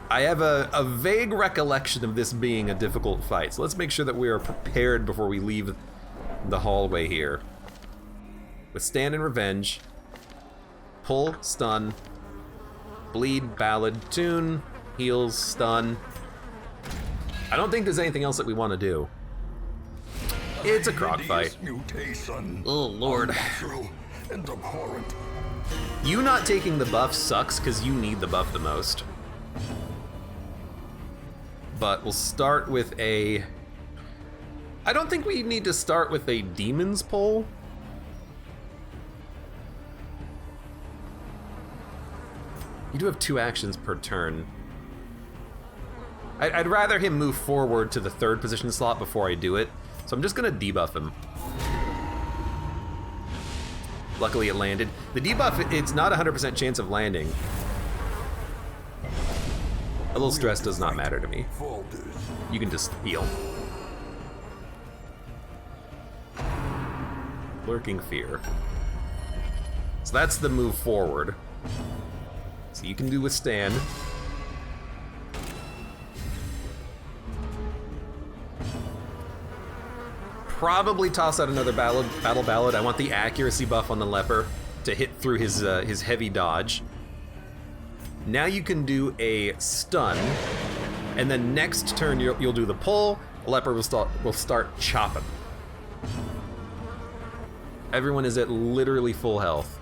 I have a vague recollection of this being a difficult fight, so let's make sure that we are prepared before we leave the hallway here. Withstand and revenge. Pull, stun. Bleed, ballad, tune, heals, stun. I don't think there's anything else that we want to do. It's a Croc fight. Oh, Lord. And abhorrent. You not taking the buff sucks because you need the buff the most. But we'll start with a... I don't think we need to start with a Demon's Pull. You do have 2 actions per turn. I'd rather him move forward to the 3rd position slot before I do it, so I'm just gonna debuff him. Luckily it landed. The debuff, it's not a 100% chance of landing. A little stress does not matter to me. You can just heal. Lurking Fear. So that's the move forward. So you can do Withstand. Probably toss out another Battle Ballad. I want the accuracy buff on the leper to hit through his heavy dodge. Now you can do a stun, and then next turn you'll do the pull. Leper will start chopping. Everyone is at literally full health.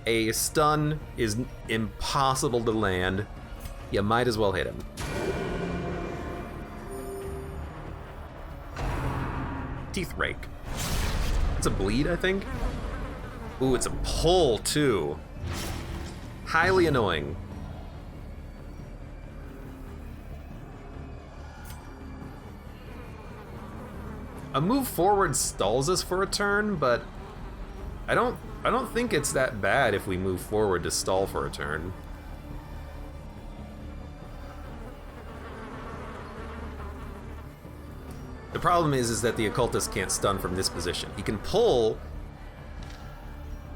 A stun is impossible to land. You might as well hit him. Teeth Rake. It's a bleed, I think. Ooh, it's a pull too. Highly annoying. A move forward stalls us for a turn, but I don't think it's that bad if we move forward to stall for a turn. The problem is that the occultist can't stun from this position. He can pull.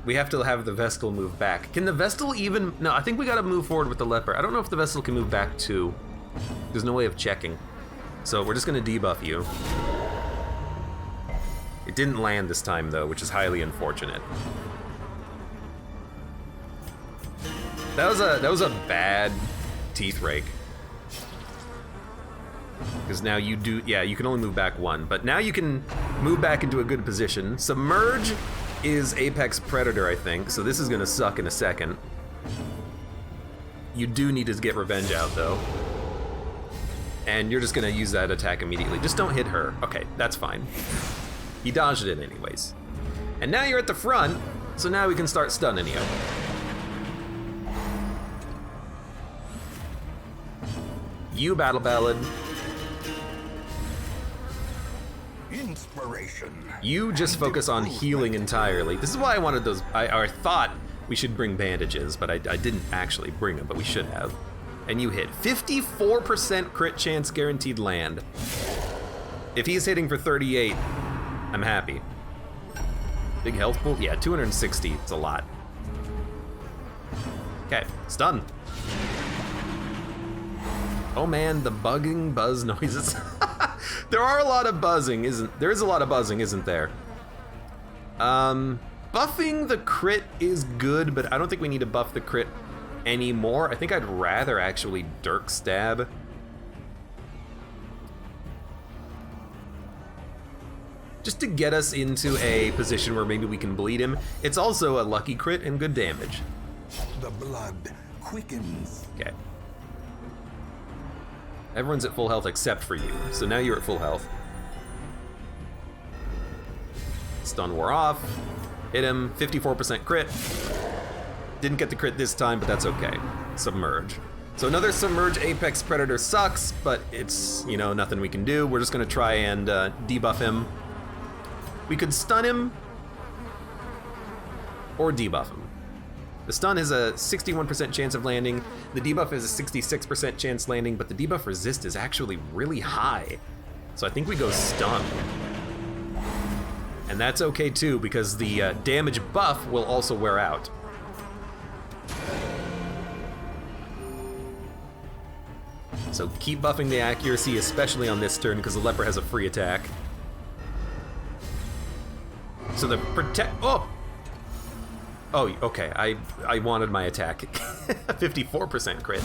We have to have the Vestal move back. Can the Vestal even... No, I think we gotta move forward with the leper. I don't know if the Vestal can move back too. There's no way of checking. So we're just gonna debuff you. It didn't land this time though, which is highly unfortunate. That was a bad Teeth Rake. Because now you do, yeah, you can only move back 1, but now you can move back into a good position. Submerge is Apex Predator, I think, so this is gonna suck in a second. You do need to get revenge out though. And you're just gonna use that attack immediately. Just don't hit her. Okay, that's fine. He dodged it anyways. And now you're at the front, so now we can start stunning you. You Battle Ballad. Inspiration. You just focus on healing entirely. This is why I wanted those. I thought we should bring bandages, but I didn't actually bring them, but we should have. And you hit 54% crit chance guaranteed land. If he's hitting for 38, I'm happy. Big health pool? Yeah, 260. It's a lot. Okay, stun. Oh man, the bugging buzz noises. There are a lot of buzzing, there is a lot of buzzing, isn't there? Buffing the crit is good, but I don't think we need to buff the crit anymore. I think I'd rather actually Dirk Stab. Just to get us into a position where maybe we can bleed him. It's also a lucky crit and good damage. The blood quickens. Okay. Everyone's at full health except for you, so now you're at full health. Stun wore off. Hit him, 54% crit. Didn't get the crit this time, but that's okay. Submerge. So another Submerge Apex Predator sucks, but it's, you know, nothing we can do. We're just gonna try and debuff him. We could stun him or debuff him. The stun is a 61% chance of landing. The debuff is a 66% chance landing, but the debuff resist is actually really high. So I think we go stun. And that's okay too, because the damage buff will also wear out. So keep buffing the accuracy, especially on this turn, because the leper has a free attack. So the oh! Oh, okay, I wanted my attack. 54% crit.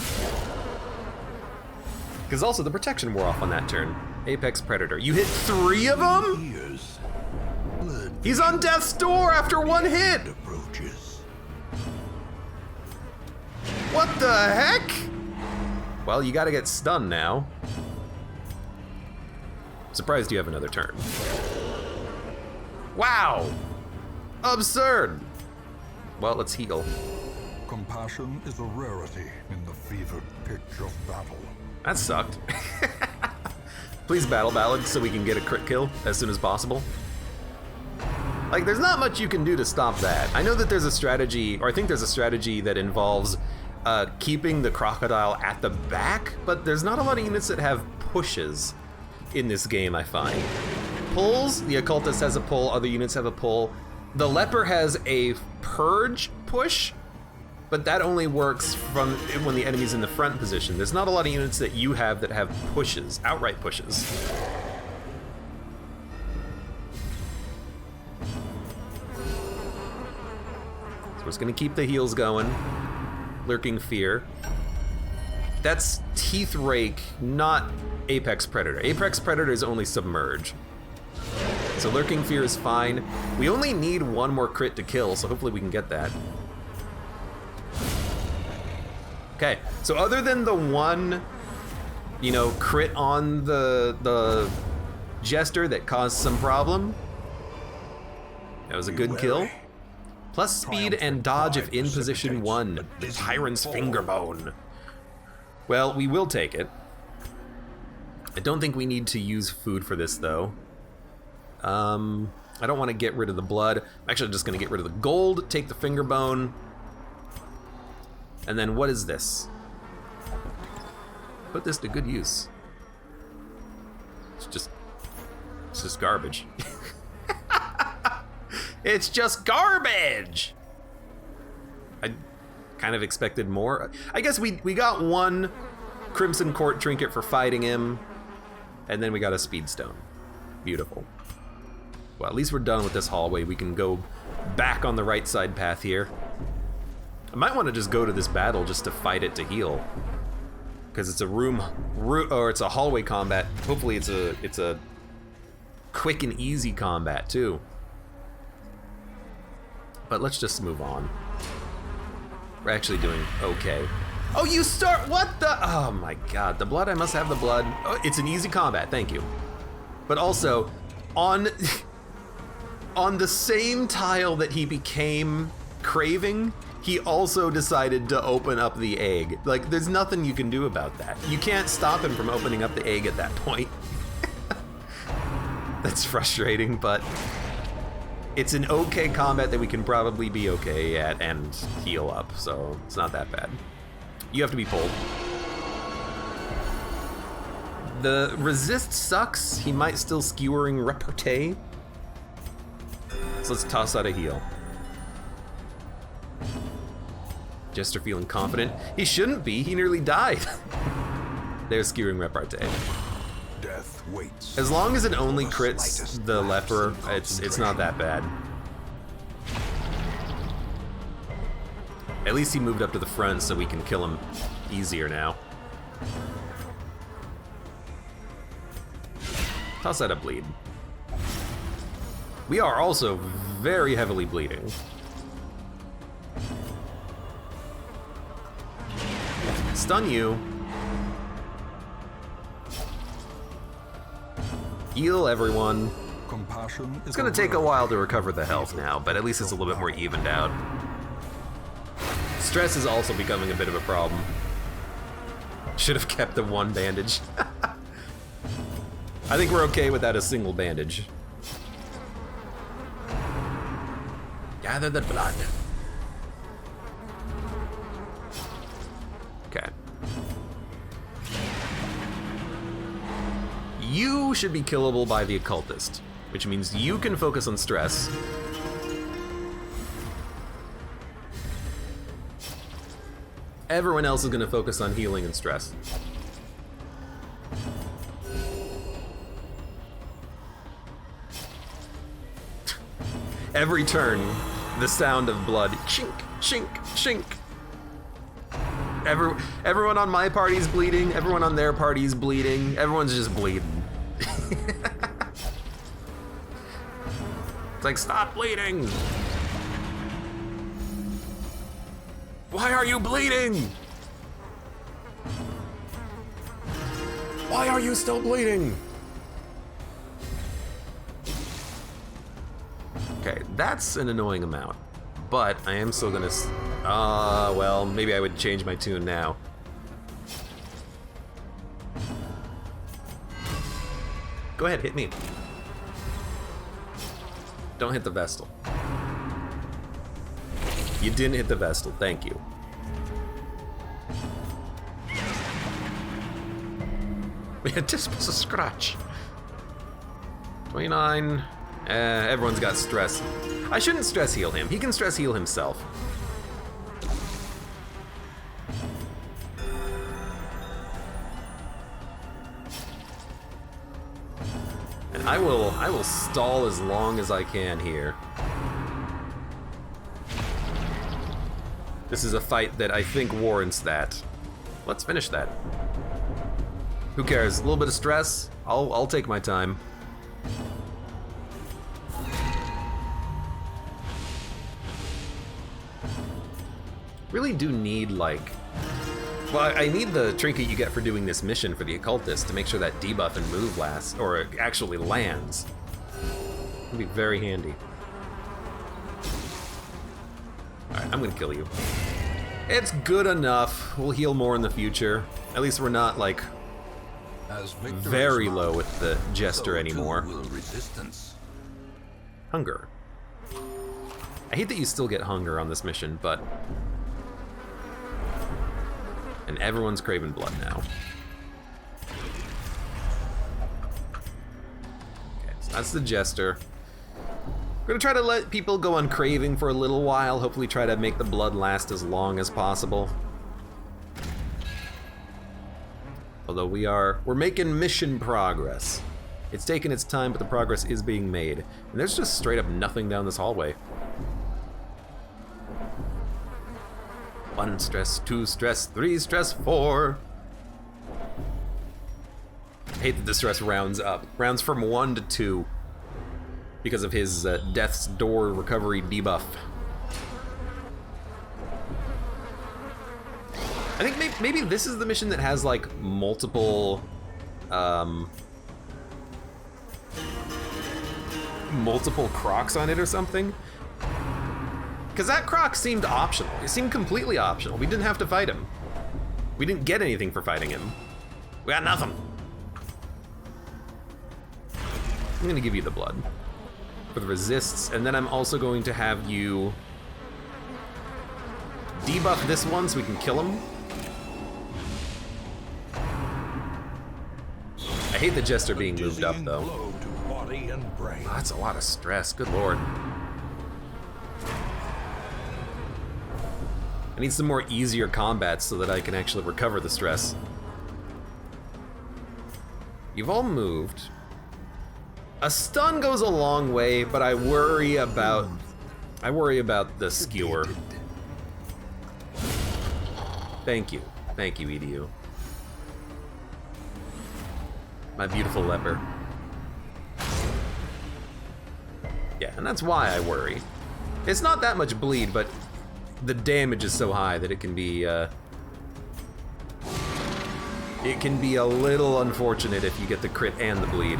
Because also the protection wore off on that turn. Apex Predator. You hit 3 of them? He's on death's door after 1 hit! What the heck? Well, you gotta get stunned now. Surprised you have another turn. Wow! Absurd! Well, let's heal. Compassion is a rarity in the fevered pitch of battle. That sucked. Please battle ballad so we can get a crit kill as soon as possible. Like, there's not much you can do to stop that. I know that there's a strategy, or I think there's a strategy that involves keeping the crocodile at the back, but there's not a lot of units that have pushes in this game, I find. Pulls, the occultist has a pull, other units have a pull. The leper has a purge push, but that only works from when the enemy's in the front position. There's not a lot of units that you have that have pushes, outright pushes. So we're just gonna keep the heals going. Lurking Fear. That's Teeth Rake, not Apex Predator. Apex Predator is only Submerge. So Lurking Fear is fine. We only need 1 more crit to kill, so hopefully we can get that. Okay, so other than the 1, you know, crit on the Jester that caused some problem, that was a good kill. Plus speed and dodge if in position 1. The Tyrant's Fingerbone. Well, we will take it. I don't think we need to use food for this, though. I don't want to get rid of the blood. I'm actually just going to get rid of the gold, take the Fingerbone. And then what is this? Put this to good use. It's just garbage. It's just garbage! I kind of expected more. I guess we got 1 Crimson Court trinket for fighting him, and then we got a Speed Stone. Beautiful. Well, at least we're done with this hallway. We can go back on the right side path here. I might want to just go to this battle just to fight it to heal, because it's a or it's a hallway combat. Hopefully it's a quick and easy combat too. But let's just move on. We're actually doing okay. Oh, you start, what the, oh my god, the blood, I must have the blood. Oh, it's an easy combat, thank you. But also, on the same tile that he became craving, he also decided to open up the egg. Like, there's nothing you can do about that. You can't stop him from opening up the egg at that point. That's frustrating, but it's an okay combat that we can probably be okay at and heal up, so it's not that bad. You have to be pulled. The resist sucks. He might still skewering repartee. So let's toss out a heal. Jester feeling confident. He shouldn't be, he nearly died. There's skewering repartee. Death waits. As long as it only crits the leper, it's not that bad. At least he moved up to the front so we can kill him easier now. Toss out a bleed. We are also very heavily bleeding. Stun you. Heal everyone. It's gonna take a while to recover the health now, but at least it's a little bit more evened out. Stress is also becoming a bit of a problem. Should have kept the 1 bandage. I think we're okay without a single bandage. Gather the blood. Okay. You should be killable by the occultist, which means you can focus on stress. Everyone else is going to focus on healing and stress. Every turn, the sound of blood. Chink, chink, chink. Everyone on my party's bleeding. Everyone on their party's bleeding. Everyone's just bleeding. It's like, stop bleeding! Why are you bleeding? Why are you still bleeding? Okay, that's an annoying amount, but I am still gonna, well, maybe I would change my tune now. Go ahead, hit me. Don't hit the Vestal. You didn't hit the Vestal, thank you. It just was a scratch. 29. Everyone's got stress. I shouldn't stress heal him. He can stress heal himself. And I will stall as long as I can here. This is a fight that I think warrants that. Let's finish that. Who cares? A little bit of stress. I'll take my time. Really do need, like, well, I need the trinket you get for doing this mission for the occultist to make sure that debuff and move lasts, or it actually lands. It'd be very handy. Alright, I'm gonna kill you. It's good enough. We'll heal more in the future. At least we're not, like, very low with the Jester anymore. Hunger. I hate that you still get hunger on this mission, but... And everyone's craving blood now. Okay, so that's the Jester. We're gonna try to let people go on craving for a little while, hopefully try to make the blood last as long as possible. Although we're making mission progress. It's taken its time, but the progress is being made. And there's just straight up nothing down this hallway. 1 stress, 2 stress, 3 stress, 4. I hate that the stress rounds up. Rounds from 1 to 2. Because of his Death's Door recovery debuff. I think maybe this is the mission that has, like, multiple, multiple Crocs on it or something. Because that Croc seemed optional. It seemed completely optional. We didn't have to fight him. We didn't get anything for fighting him. We got nothing. I'm gonna give you the blood for the resists, and then I'm also going to have you debuff this one so we can kill him. I hate the Jester being moved up, though. Oh, that's a lot of stress, good lord. I need some more easier combats so that I can actually recover the stress. You've all moved. A stun goes a long way, but I worry about the skewer. Thank you, EDU. My beautiful leper. Yeah, and that's why I worry. It's not that much bleed, but the damage is so high that it can be a little unfortunate if you get the crit and the bleed.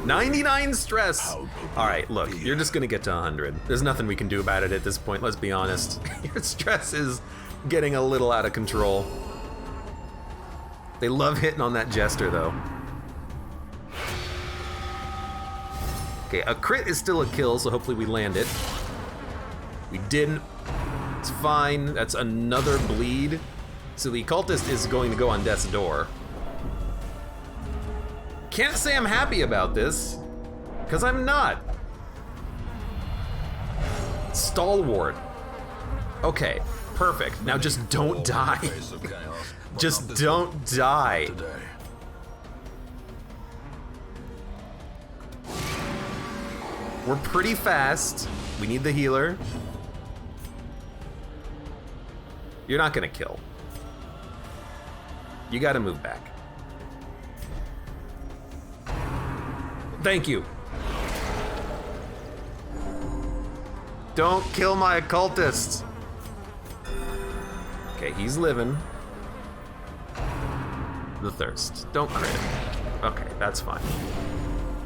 99 stress! Alright, look, you're just gonna get to 100. There's nothing we can do about it at this point, let's be honest. Your stress is getting a little out of control. They love hitting on that Jester, though. Okay, a crit is still a kill, so hopefully we land it. We didn't. It's fine. That's another bleed. So the occultist is going to go on Death's Door. Can't say I'm happy about this, because I'm not. Stalwart. Okay, perfect. Now just don't die. Just don't die. We're pretty fast. We need the healer. You're not gonna kill. You gotta move back. Thank you. Don't kill my occultist. Okay, he's living. The thirst. Don't crit. Okay, that's fine.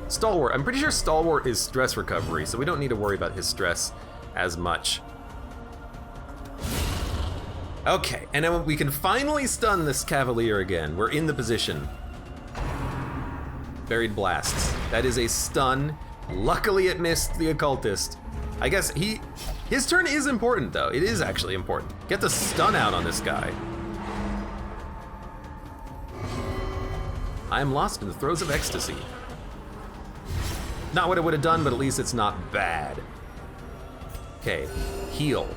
Stalwart. I'm pretty sure Stalwart is stress recovery, so we don't need to worry about his stress as much. Okay, and then we can finally stun this Cavalier again. We're in the position. Buried Blasts. That is a stun. Luckily it missed the occultist. I guess his turn is important though. It is actually important. Get the stun out on this guy. I am lost in the throes of ecstasy. Not what it would have done, but at least it's not bad. Okay, heal.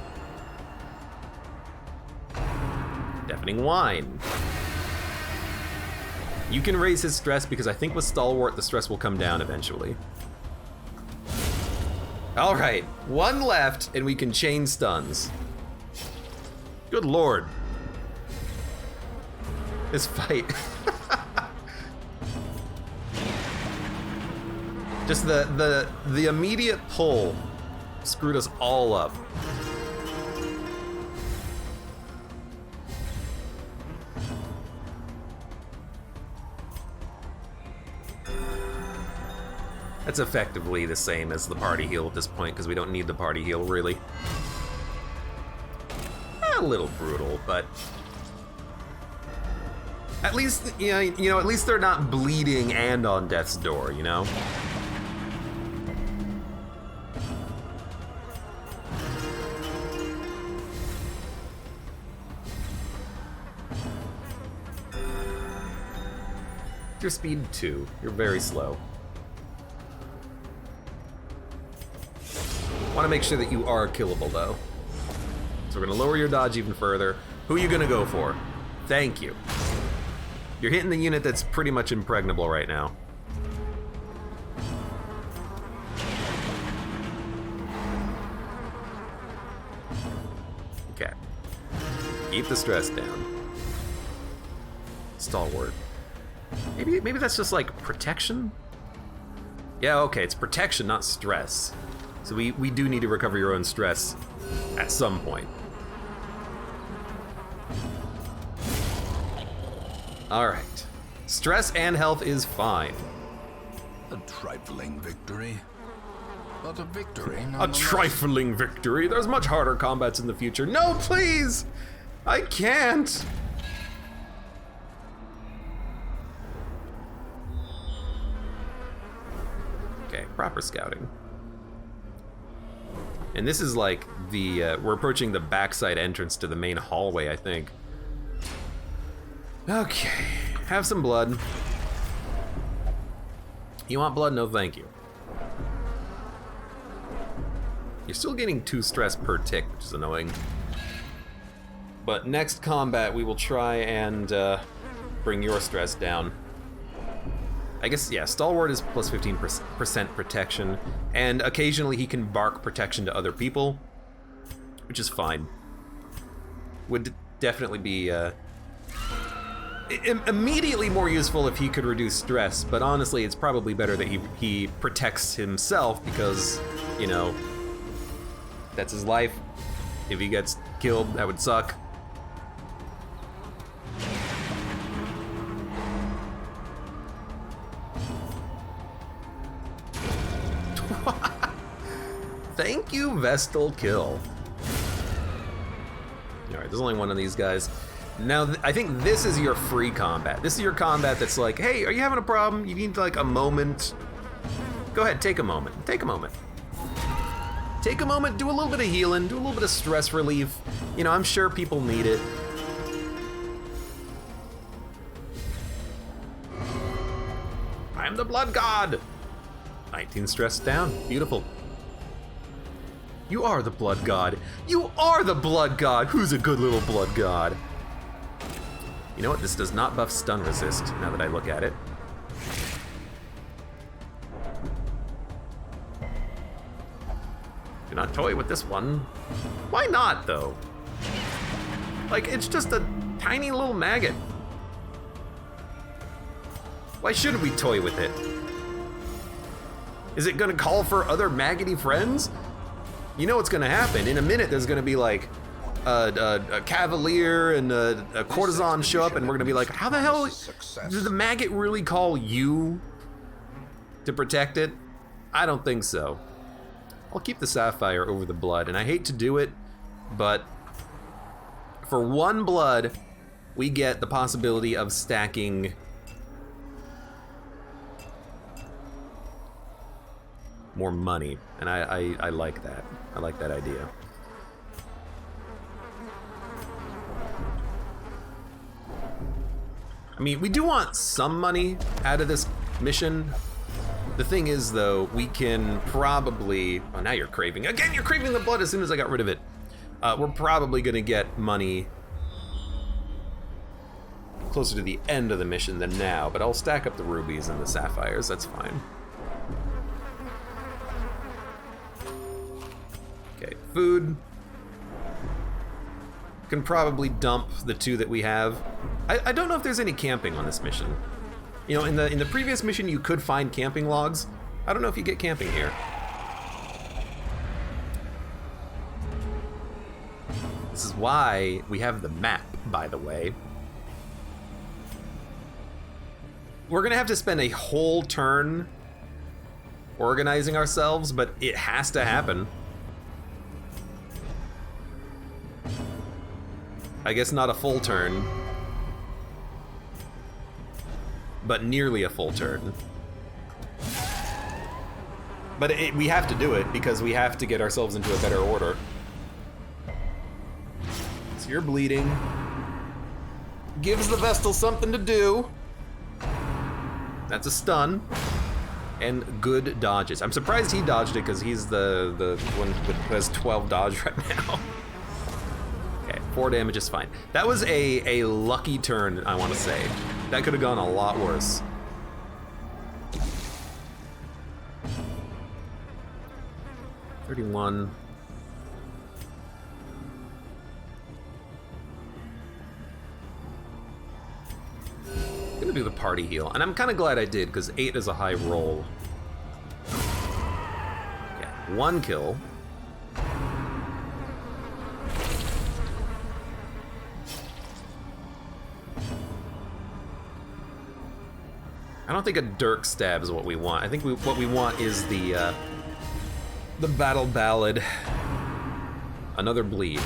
Deafening Whine. You can raise his stress because I think with Stalwart, the stress will come down eventually. All right, one left and we can chain stuns. Good Lord. This fight. Just the immediate pull screwed us all up. That's effectively the same as the party heal at this point because we don't need the party heal really. A little brutal, but at least you know at least they're not bleeding and on death's door, you know. Your speed 2. You're very slow. Want to make sure that you are killable though. So we're gonna lower your dodge even further. Who are you gonna go for? Thank you. You're hitting the unit that's pretty much impregnable right now. Okay. Keep the stress down. Stalwart. Maybe that's just like protection? Yeah, okay, it's protection, not stress. So we do need to recover your own stress at some point. All right. Stress and health is fine. A trifling victory. But a victory A nonetheless. trifling victory. There's much harder combats in the future. No, please! I can't! Okay, proper scouting. And this is like the, we're approaching the backside entrance to the main hallway, I think. Okay, have some blood. You want blood? No, thank you. You're still getting 2 stress per tick, which is annoying. But next combat, we will try and bring your stress down. I guess, yeah, Stalwart is plus 15% protection, and occasionally he can bark protection to other people, which is fine. Would definitely be immediately more useful if he could reduce stress, but honestly, it's probably better that he protects himself because, you know, that's his life. If he gets killed, that would suck. Thank you, Vestal Kill. Alright, there's only one of these guys. Now, I think this is your free combat. This is your combat that's like, hey, are you having a problem? You need like a moment. Go ahead, take a moment. Take a moment. Take a moment, do a little bit of healing, do a little bit of stress relief. You know, I'm sure people need it. I'm the Blood God. 19 stress down, beautiful. You are the Blood God. You are the Blood God. Who's a good little Blood God? You know what? This does not buff stun resist, now that I look at it. not toy with this one. Why not, though? Like, it's just a tiny little maggot. Why shouldn't we toy with it? Is it gonna call for other maggoty friends? You know what's gonna happen. In a minute, there's gonna be like a cavalier and a courtesan show up, and we're gonna be like, how the hell did the maggot really call you to protect it? I don't think so. I'll keep the sapphire over the blood, and I hate to do it, but for 1 blood, we get the possibility of stacking more money, and I like that. I like that idea. I mean, we do want some money out of this mission. The thing is, though, we can probably... Oh, now you're craving. Again, you're craving the blood as soon as I got rid of it. We're probably gonna get money closer to the end of the mission than now, but I'll stack up the rubies and the sapphires, that's fine. Okay, food. Can probably dump the 2 that we have. I don't know if there's any camping on this mission. You know, in the previous mission you could find camping logs. I don't know if you get camping here. This is why we have the map, by the way. We're gonna have to spend a whole turn organizing ourselves, but it has to happen. I guess not a full turn, but nearly a full turn. But we have to do it because we have to get ourselves into a better order. So you're bleeding. Gives the Vestal something to do. That's a stun. And good dodges. I'm surprised he dodged it because he's the one that has 12 dodge right now. 4 damage is fine. That was a lucky turn, I want to say. That could have gone a lot worse. $31. I'm gonna do the party heal, and I'm kind of glad I did because 8 is a high roll. Okay, 1 kill. I don't think a Dirk stab is what we want. I think what we want is the battle ballad. Another bleed.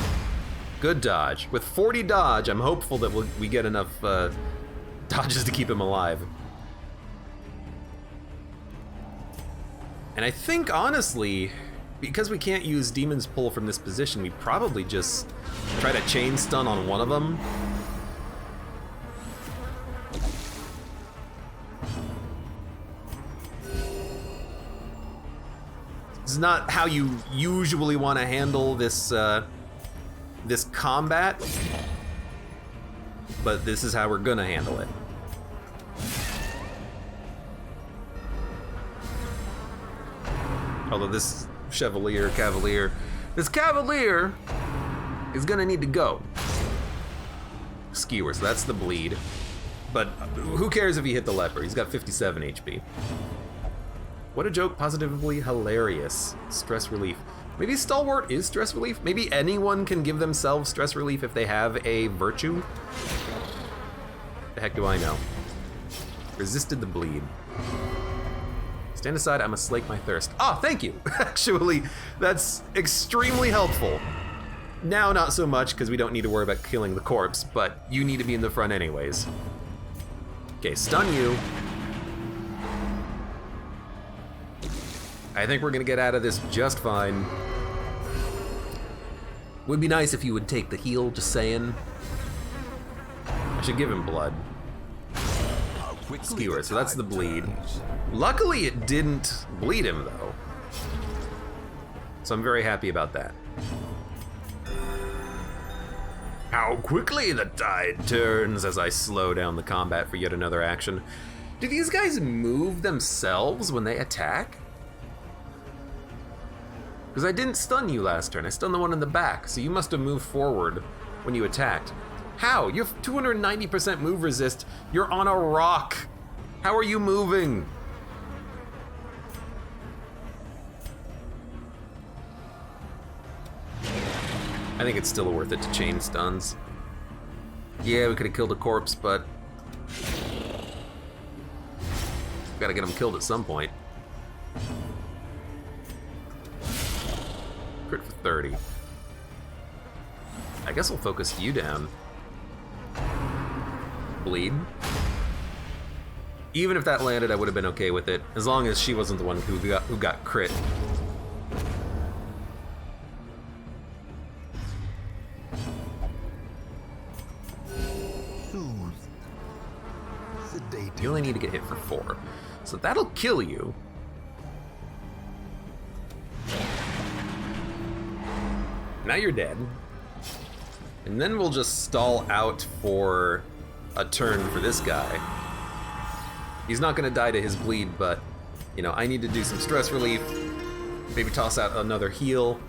Good dodge. With 40 dodge, I'm hopeful that we get enough dodges to keep him alive. And I think, honestly, because we can't use Demon's Pull from this position, we probably just try to chain stun on one of them. This is not how you usually want to handle this this combat, but this is how we're gonna handle it. Although this cavalier is gonna need to go. Skewer, so that's the bleed. But who cares if he hit the leper? He's got 57 HP. What a joke, positively hilarious. Stress relief. Maybe Stalwart is stress relief? Maybe anyone can give themselves stress relief if they have a virtue? The heck do I know? Resisted the bleed. Stand aside, I must slake my thirst. Ah, thank you! Actually, that's extremely helpful. Now not so much, because we don't need to worry about killing the corpse, but you need to be in the front anyways. Okay, stun you. I think we're gonna get out of this just fine. Would be nice if you would take the heal, just saying. I should give him blood. Skewer, so that's the bleed. Luckily it didn't bleed him though. So I'm very happy about that. How quickly the tide turns as I slow down the combat for yet another action. Do these guys move themselves when they attack? Because I didn't stun you last turn. I stunned the one in the back, so you must have moved forward when you attacked. How? You have 290% move resist. You're on a rock. How are you moving? I think it's still worth it to chain stuns. Yeah, we could have killed a corpse, but gotta get him killed at some point. Crit for 30. I guess we'll focus you down. Bleed. Even if that landed, I would have been okay with it, as long as she wasn't the one who got crit. You only need to get hit for 4. So that'll kill you. Now you're dead. And then we'll just stall out for a turn for this guy. He's not gonna die to his bleed, but, you know, I need to do some stress relief. Maybe toss out another heal.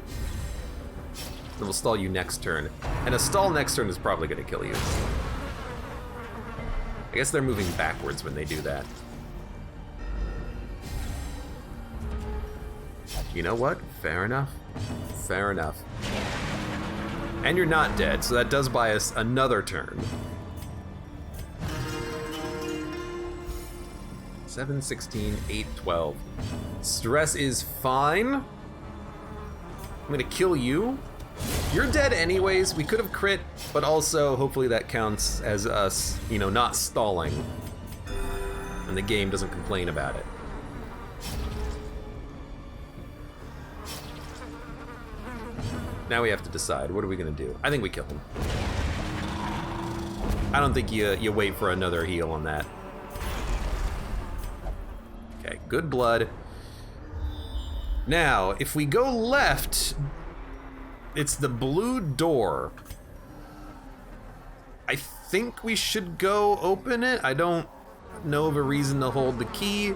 Then we'll stall you next turn. And a stall next turn is probably gonna kill you. I guess they're moving backwards when they do that. You know what? Fair enough. Fair enough. And you're not dead, so that does buy us another turn. 7, 16, 8, 12. Stress is fine. I'm gonna kill you. You're dead anyways. We could have crit, but also hopefully that counts as us, you know, not stalling. And the game doesn't complain about it. Now we have to decide, what are we gonna do? I think we kill him. I don't think you wait for another heal on that. Okay, good blood. Now, if we go left, it's the blue door. I think we should go open it. I don't know of a reason to hold the key.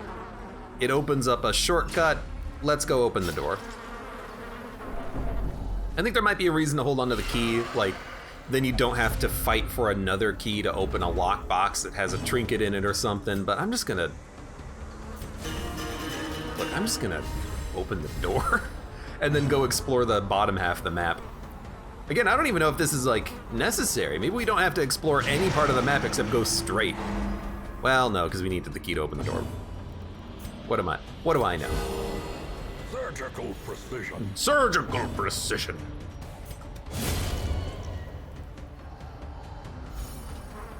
It opens up a shortcut. Let's go open the door. I think there might be a reason to hold onto the key, like, then you don't have to fight for another key to open a lockbox that has a trinket in it or something, but I'm just gonna... Look, I'm just gonna open the door and then go explore the bottom half of the map. Again, I don't even know if this is, like, necessary. Maybe we don't have to explore any part of the map except go straight. Well, no, because we needed the key to open the door. What do I know? Surgical precision. Surgical precision.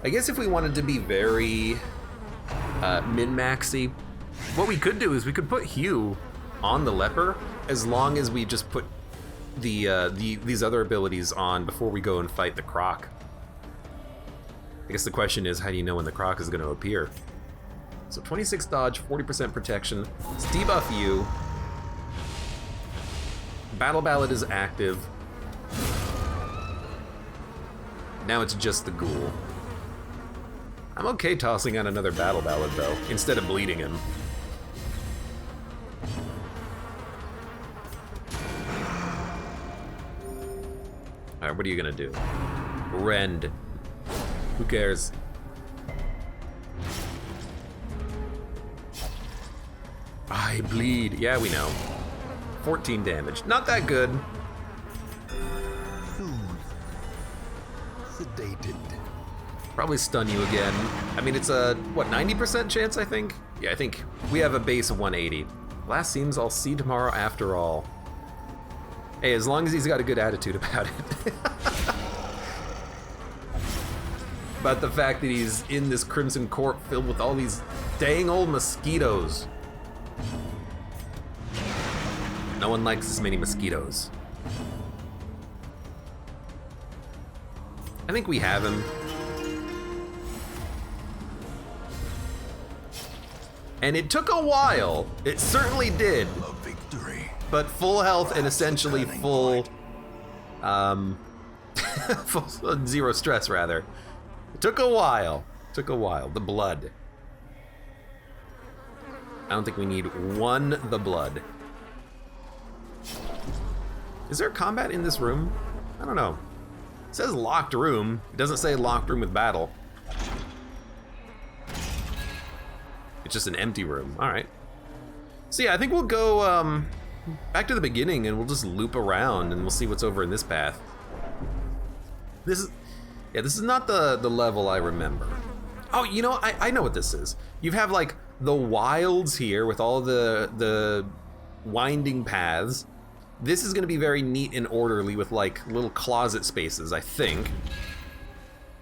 I guess if we wanted to be very min-maxy, what we could do is we could put Hugh on the leper as long as we just put these other abilities on before we go and fight the Croc. I guess the question is, how do you know when the Croc is going to appear? So 26 dodge, 40% protection. Let's debuff you. Battle Ballad is active. Now it's just the ghoul. I'm okay tossing out another Battle Ballad though, instead of bleeding him. Alright, what are you gonna do? Rend. Who cares? I bleed. Yeah, we know. 14 damage. Not that good. Sedated. Probably stun you again. I mean, it's a, what, 90% chance, I think? Yeah, I think we have a base of 180. Last seems I'll see tomorrow after all. Hey, as long as he's got a good attitude about it. About the fact that he's in this Crimson Court filled with all these dang old mosquitoes. No one likes this many mosquitoes. I think we have him. And it took a while. It certainly did. A victory. But full health and essentially full, full zero stress rather. It took a while. Took a while. The blood. I don't think we need the blood. Is there combat in this room? I don't know. It says locked room. It doesn't say locked room with battle. It's just an empty room. All right. So yeah, I think we'll go back to the beginning and we'll just loop around and we'll see what's over in this path. This is not the level I remember. Oh, you know, I know what this is. You have like the wilds here with all the winding paths. This is gonna be very neat and orderly with like little closet spaces, I think.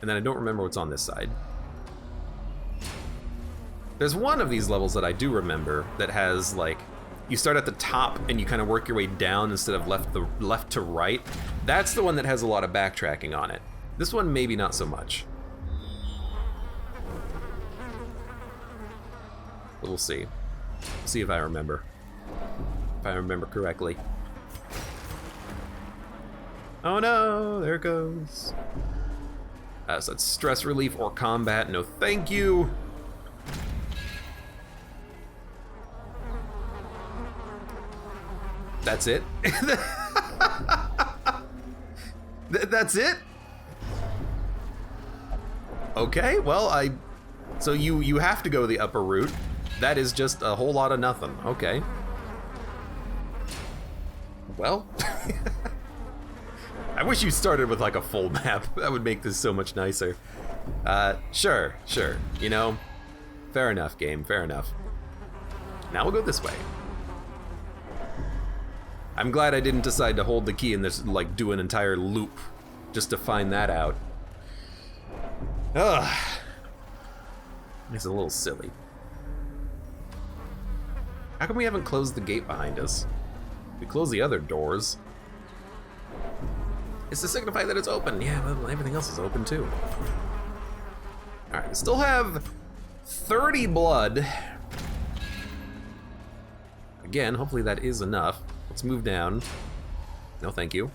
And then I don't remember what's on this side. There's one of these levels that I do remember that has like, you start at the top and you kind of work your way down instead of left to right. That's the one that has a lot of backtracking on it. This one, maybe not so much. But we'll see. See if I remember. If I remember correctly. Oh no, there it goes. So it's stress relief or combat. No, thank you. That's it? That's it? Okay, well, so you have to go the upper route. That is just a whole lot of nothing. Okay. Well, I wish you started with like a full map. That would make this so much nicer. Sure. You know, fair enough, game, fair enough. Now we'll go this way. I'm glad I didn't decide to hold the key and just like do an entire loop just to find that out. Ugh. It's a little silly. How come we haven't closed the gate behind us? We closed the other doors. It's to signify that it's open. Yeah, well, everything else is open too. All right, we still have 30 blood. Again, hopefully that is enough. Let's move down. No, thank you.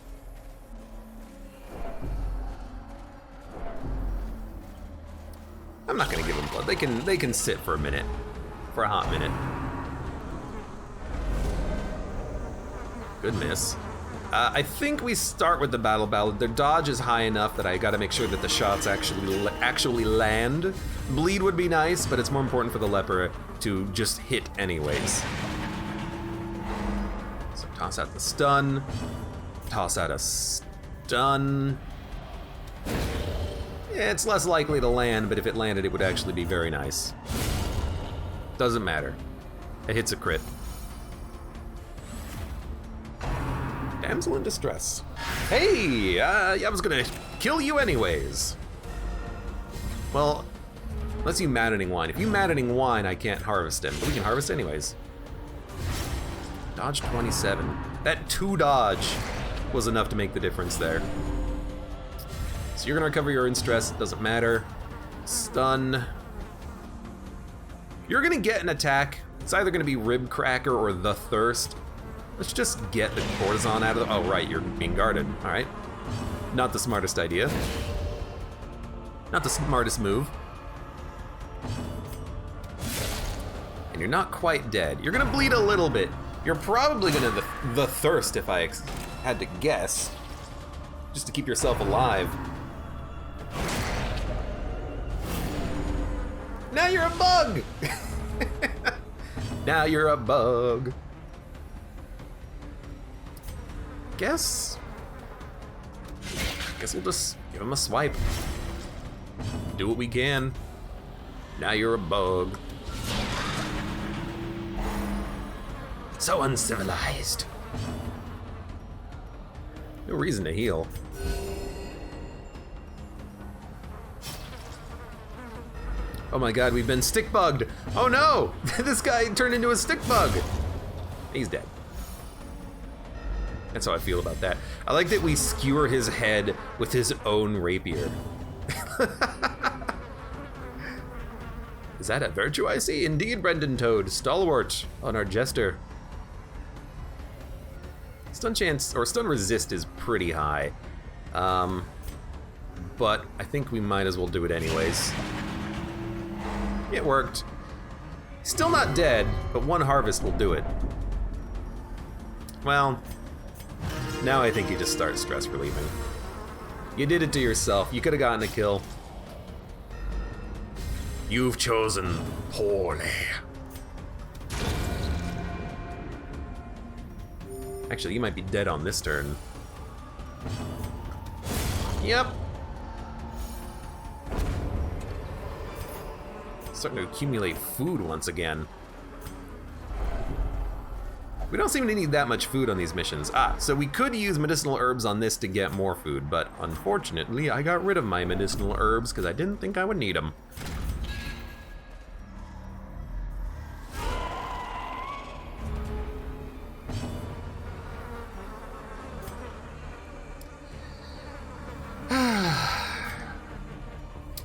I'm not gonna give them blood. They can sit for a minute, for a hot minute. Good miss. I think we start with the battle ballad. Their dodge is high enough that I gotta make sure that the shots actually land. Bleed would be nice, but it's more important for the leper to just hit anyways. So toss out the stun. Toss out a stun. Yeah, it's less likely to land, but if it landed, it would actually be very nice. Doesn't matter. It hits a crit. Damsel in distress. Hey, I was gonna kill you anyways. Well, unless you maddening wine. If you maddening wine, I can't harvest him, but we can harvest anyways. Dodge 27. That 2 dodge was enough to make the difference there. So you're gonna recover your in stress, it doesn't matter. Stun. You're gonna get an attack. It's either gonna be Rib Cracker or the Thirst. Let's just get the Courtesan out of the... Oh, right, you're being guarded. All right. Not the smartest idea. Not the smartest move. And you're not quite dead. You're gonna bleed a little bit. You're probably gonna the Thirst, if I had to guess. Just to keep yourself alive. Now you're a bug! Now you're a bug. Guess we'll just give him a swipe. Do what we can. Now you're a bug. So uncivilized. No reason to heal. Oh my god, we've been stick bugged. Oh no! This guy turned into a stick bug. He's dead. That's how I feel about that. I like that we skewer his head with his own rapier. Is that a virtue I see? Indeed, Brendan Toad. Stalwart on our jester. Stun chance, or stun resist is pretty high. But I think we might as well do it anyways. It worked. Still not dead, but 1 harvest will do it. Well, Now I think you just start stress relieving. You did it to yourself. You could have gotten a kill. You've chosen poorly. Actually, you might be dead on this turn. Yep. Starting to accumulate food once again. We don't seem to need that much food on these missions. So we could use medicinal herbs on this to get more food, but unfortunately I got rid of my medicinal herbs because I didn't think I would need them.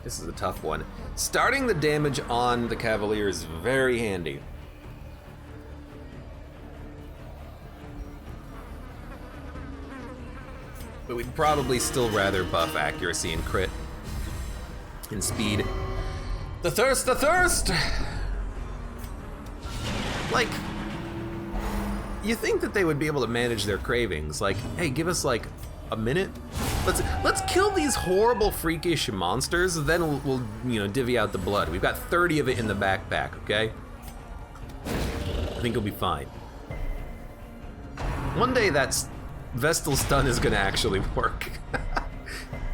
This is a tough one. Starting the damage on the Cavalier is very handy. But we'd probably still rather buff accuracy and crit and speed. The thirst, the thirst! Like, you think that they would be able to manage their cravings. Like, hey, give us like a minute. Let's kill these horrible freakish monsters, then we'll you know, divvy out the blood. We've got 30 of it in the backpack, okay? I think it'll be fine. One day that's Vestal stun is gonna actually work.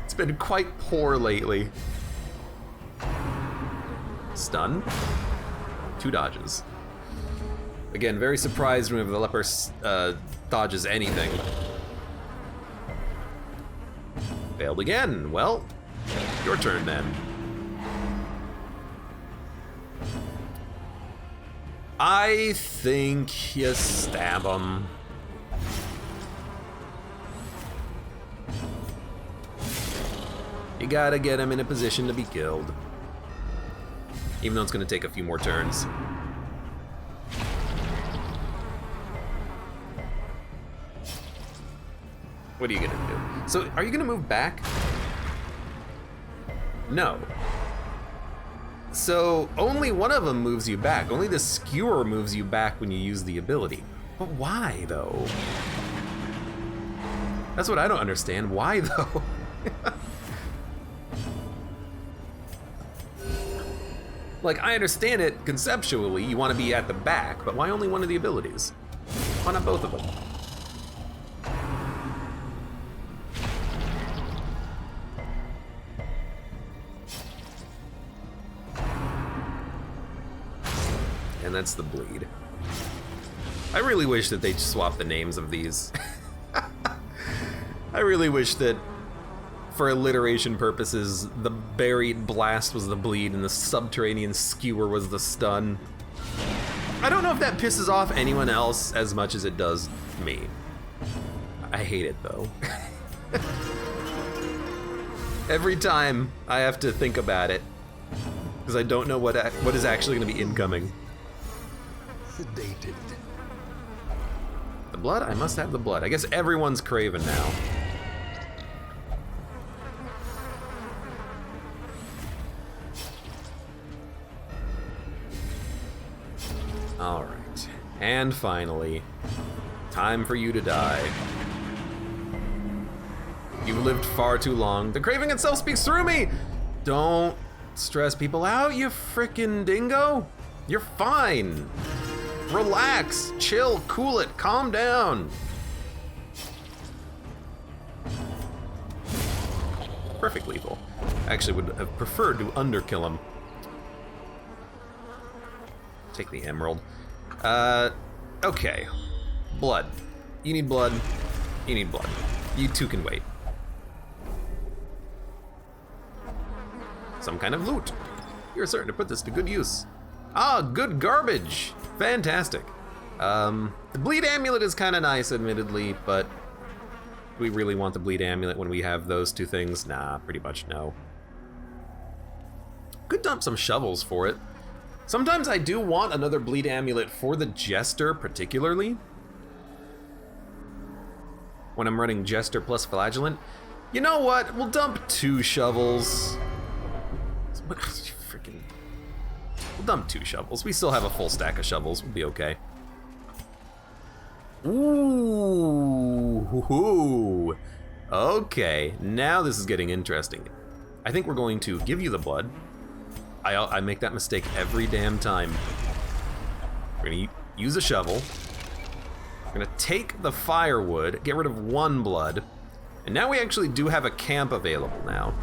It's been quite poor lately. Stun. 2 dodges. Again, very surprised whenever the leper dodges anything. Failed again. Well, your turn then. I think you stab him. You gotta get him in a position to be killed. Even though it's gonna take a few more turns. What are you gonna do? So, are you gonna move back? No. So, only one of them moves you back. Only the skewer moves you back when you use the ability. But why, though? That's what I don't understand. Why, though? Like, I understand it conceptually, you want to be at the back, but why only one of the abilities? Why not both of them? And that's the bleed. I really wish that they'd swap the names of these. I really wish that, for alliteration purposes, the buried blast was the bleed and the subterranean skewer was the stun. I don't know if that pisses off anyone else as much as it does me. I hate it though. Every time I have to think about it, because I don't know what is actually going to be incoming. Sedated. The blood? I must have the blood. I guess everyone's craven now. Alright. And finally, time for you to die. You've lived far too long. The craving itself speaks through me! Don't stress people out, you frickin' dingo. You're fine. Relax, chill, cool it, calm down. Perfect lethal. Actually would have preferred to underkill him. Take the emerald. Okay. Blood. You need blood. You need blood. You two can wait. Some kind of loot. You're certain to put this to good use. Ah, good garbage. Fantastic. The bleed amulet is kind of nice, admittedly, but do we really want the bleed amulet when we have those two things? Nah, pretty much no. Could dump some shovels for it. Sometimes I do want another bleed amulet for the Jester, particularly. When I'm running Jester plus Flagellant. You know what? We'll dump 2 shovels. What? Freaking. We'll dump 2 shovels. We still have a full stack of shovels. We'll be okay. Ooh. Okay, now this is getting interesting. I think we're going to give you the blood. I make that mistake every damn time. We're gonna use a shovel. We're gonna take the firewood, get rid of 1 blood, and now we actually do have a camp available now.